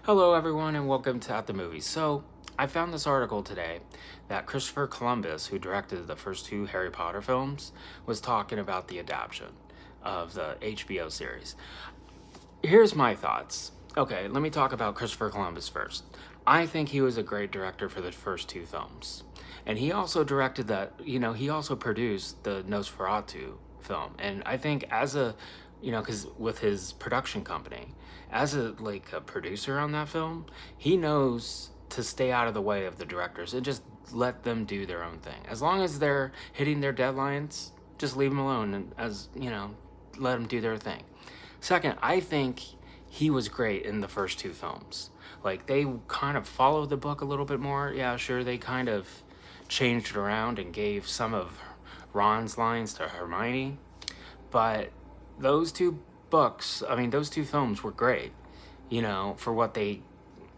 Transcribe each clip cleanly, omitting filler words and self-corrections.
Hello everyone and welcome to At the Movies. So, I found this article today that Christopher Columbus, who directed the first two Harry Potter films, was talking about the adaptation of the HBO series. Here's my thoughts. Okay, let me talk about Christopher Columbus first. I think he was a great director for the first two films. And he also directed he also produced the Nosferatu film. And I think because with his production company, as a producer on that film, he knows to stay out of the way of the directors and just let them do their own thing. As long as they're hitting their deadlines, just leave them alone and let them do their thing. Second, I think he was great in the first two films. Like, they kind of followed the book a little bit more. Yeah, sure, they kind of changed it around and gave some of Ron's lines to Hermione. But those two those two films were great, for what they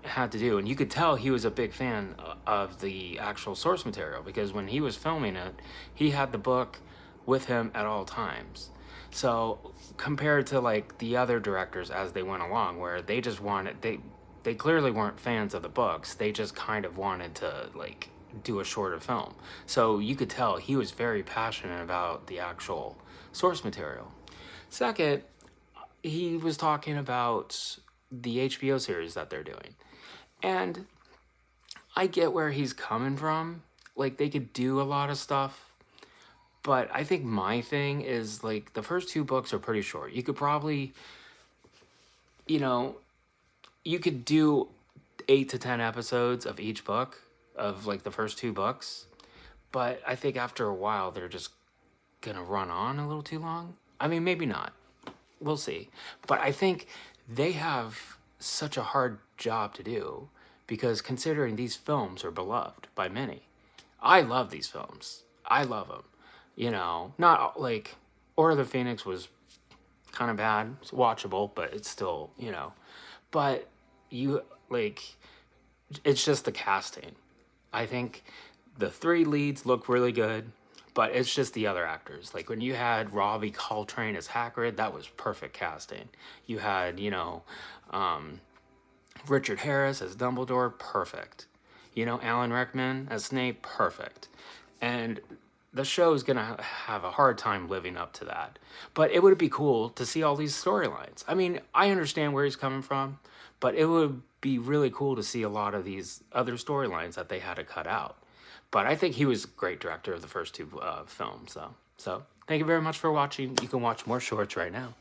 had to do. And you could tell he was a big fan of the actual source material because when he was filming it, he had the book with him at all times. So compared to like the other directors as they went along, where they just they clearly weren't fans of the books. They just kind of wanted to like do a shorter film. So you could tell he was very passionate about the actual source material. Second, he was talking about the HBO series that they're doing. And I get where he's coming from. Like, they could do a lot of stuff. But I think my thing is, like, the first two books are pretty short. You could probably, you could do 8 to 10 episodes of each book, of, like, the first two books. But I think after a while, they're just gonna run on a little too long. I mean, maybe not. We'll see. But I think they have such a hard job to do because considering these films are beloved by many. I love these films. I love them. Not like Order of the Phoenix was kind of bad. It's watchable, but it's still, But it's just the casting. I think the three leads look really good. But it's just the other actors. Like, when you had Robbie Coltrane as Hagrid, that was perfect casting. You had, Richard Harris as Dumbledore, perfect. Alan Rickman as Snape, perfect. And the show's gonna have a hard time living up to that. But it would be cool to see all these storylines. I mean, I understand where he's coming from, but it would be really cool to see a lot of these other storylines that they had to cut out. But I think he was a great director of the first two films, though. So, thank you very much for watching. You can watch more shorts right now.